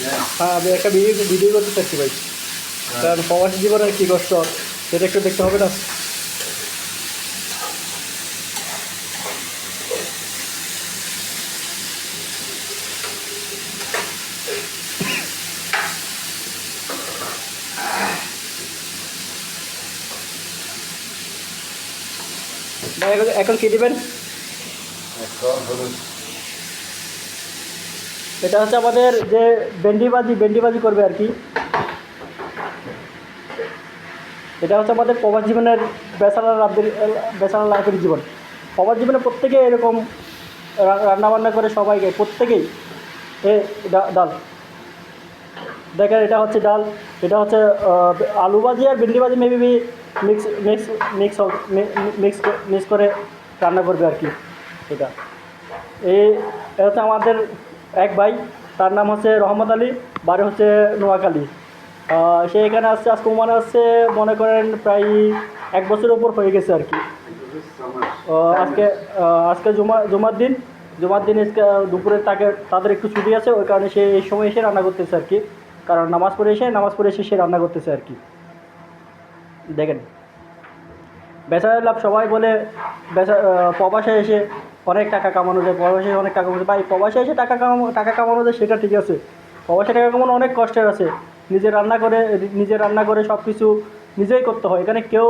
হ্যাঁ, আমি একটা ভিডিও করতে চাচ্ছি ভাই, কারণ প্রবাসী জীবনের কী কষ্ট সেটা একটু দেখতে হবে না। ভাই এখন কী দিবেন? এটা হচ্ছে আমাদের যে বেন্ডিবাজি করবে আর কি। এটা হচ্ছে আমাদের প্রবাস জীবনের ব্যাচেলর লাইফের জীবন। প্রবাস জীবনে প্রত্যেকে এরকম রান্নাবান্না করে সবাইকে, প্রত্যেকেই ডাল দেখেন। এটা হচ্ছে ডাল, এটা হচ্ছে আলু ভাজি আর ভেন্ডি ভাজি maybe mix mix mix mix mix করে রান্না করবে আর কি। এটা হচ্ছে আমাদের এক ভাই, তার নাম হচ্ছে রহমত আলী, বাড়ি হচ্ছে নোয়াখালী। সে এখানে আসছে, আজকে ওমানে আসছে মনে করেন প্রায় 1 বছরের উপর হয়ে গেছে আর কি। আজকে আজকে জুমার দিন আজকে দুপুরে তাদের একটু ছুটি আছে, ওই কারণে সে এই সময় এসে রান্না করতেছে আর কি। কারণ নামাজ পড়ে এসে সে রান্না করতেছে আর কি। দেখেন, বেচারার লাভ সবাই বলে প্রবাসে এসে অনেক টাকা কামানো যায়, প্রবাসে অনেক টাকা কামানো যায়। ভাই, প্রবাসে এসে টাকা কামানো যায় সেটা ঠিক আছে, প্রবাসে টাকা কামানো অনেক কষ্টের আছে। নিজে রান্না করে সব কিছু নিজেই করতে হয়। এখানে কেউ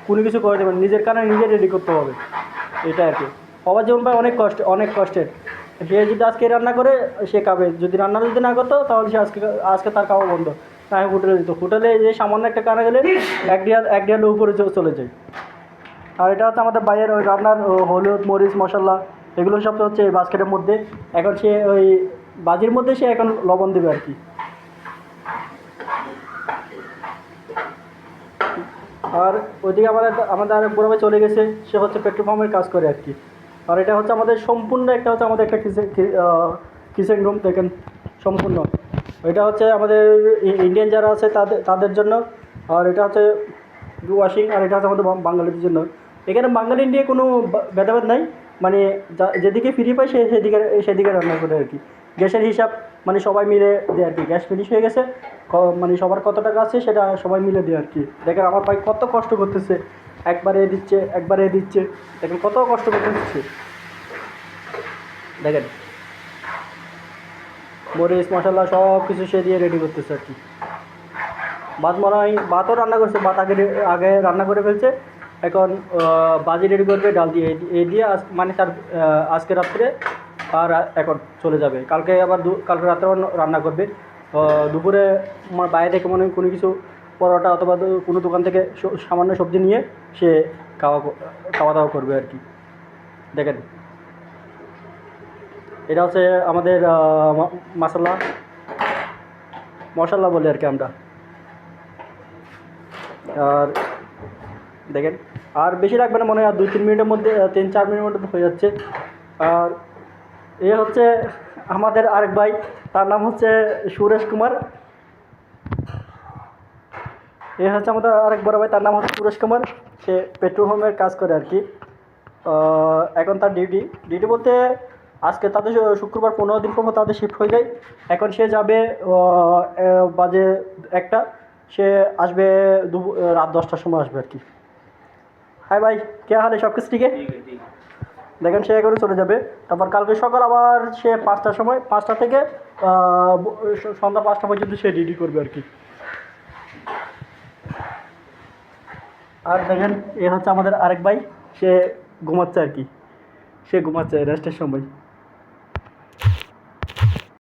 কোনো কিছু করে দেবেন, নিজের কারণে নিজে রেডি করতে হবে, এটা আর কি। প্রবাস জীবন ভাই অনেক কষ্টের। সে যদি আজকে রান্না করে সে খাবে, যদি রান্না না করতো তাহলে সে আজকে তার খাওয়া বন্ধ। না, হোটেলে দিত, হোটেলে যে সামান্য একটা কানা গেলে এক দেয়ালের উপরে চলে যায়। আর এটা হচ্ছে আমাদের বাইরের ওই রান্নার হলুদ মরিচ মশলা এগুলো সব হচ্ছে এই বাস্কেটের মধ্যে। এখন সে ওই বাজির মধ্যে সে এখন লবণ দেবে আর কি। আর ওইদিকে আমাদের আরেক বড় ভাই চলে গেছে, সে হচ্ছে পেট্রোল পাম্পের কাজ করে আর কি। আর এটা হচ্ছে আমাদের সম্পূর্ণ একটা কিচেন রুম দেখেন, সম্পূর্ণ। এটা হচ্ছে আমাদের ইন্ডিয়ান যারা আছে তাদের জন্য। আর এটা হচ্ছে ওয়াশিং, আর এটা হচ্ছে আমাদের বাঙালিদের জন্য। এখানে বাঙালি ইন্ডিয়া কোনো ভেদাভেদ নাই, মানে যেদিকে ফ্রি পায় সেদিকে রান্না করে আর কি। গ্যাসের হিসাব মানে সবাই মিলে দেয় আর কি। গ্যাস ফিনিশ হয়ে গেছে, মানে সবার কত টাকা আছে সেটা সবাই মিলে দেয় আর কি। দেখেন আমার ভাই কত কষ্ট করতেছে, একবারে দিচ্ছে, দেখেন কত কষ্ট করতেছে। দেখেন মরিচ মশলা সব কিছু সে দিয়ে রেডি করতেছে আর কি। ভাতও রান্না করছে, ভাত আগে রান্না করে ফেলছে। এখন বাজি রেডি করবে ডাল দিয়ে, এই দিয়ে মানে তার আজকে রাত্রে আর এখন চলে যাবে। কালকে রাত্রে রান্না করবে। দুপুরে বাইরে থেকে মনে হয় কোনো কিছু পরোটা অথবা কোনো দোকান থেকে সামান্য সবজি নিয়ে সে খাওয়া দাওয়া করবে আর কি। দেখেন, এটা হচ্ছে আমাদের মশলা বলে আর কি আমরা। আর দেখেন, আর বেশি লাগবে না মনে হয়, আর 2-3 মিনিটের মধ্যে 3-4 মিনিটের মধ্যে হয়ে যাচ্ছে। আর এ হচ্ছে আমাদের আরেক ভাই, তার নাম হচ্ছে সুরেশ কুমার। এ হচ্ছে আমাদের আরেক বড় ভাই, তার নাম হচ্ছে সুরেশ কুমার। সে পেট্রোল পাম্পের কাজ করে আর কি। এখন তার ডিউটি বলতে আজকে তাদের শুক্রবার 15 দিন পর তাদের শিফট হয়ে যায়। এখন সে যাবে বাজে 1টা, সে আসবে রাত 10টার সময় আসবে আর কি। হাই ভাই, কে হালে সব কিছু ঠিক আছে? দেখেন সে এখনই চলে যাবে। তারপর কালকে সকাল আবার সে 5টা থেকে সন্ধ্যা 5টা পর্যন্ত সে ডিউটি করবে আর কি। আর দেখেন, এ হচ্ছে আমাদের আরেক ভাই, সে ঘুমাচ্ছে আর কি, রেস্টের সময়।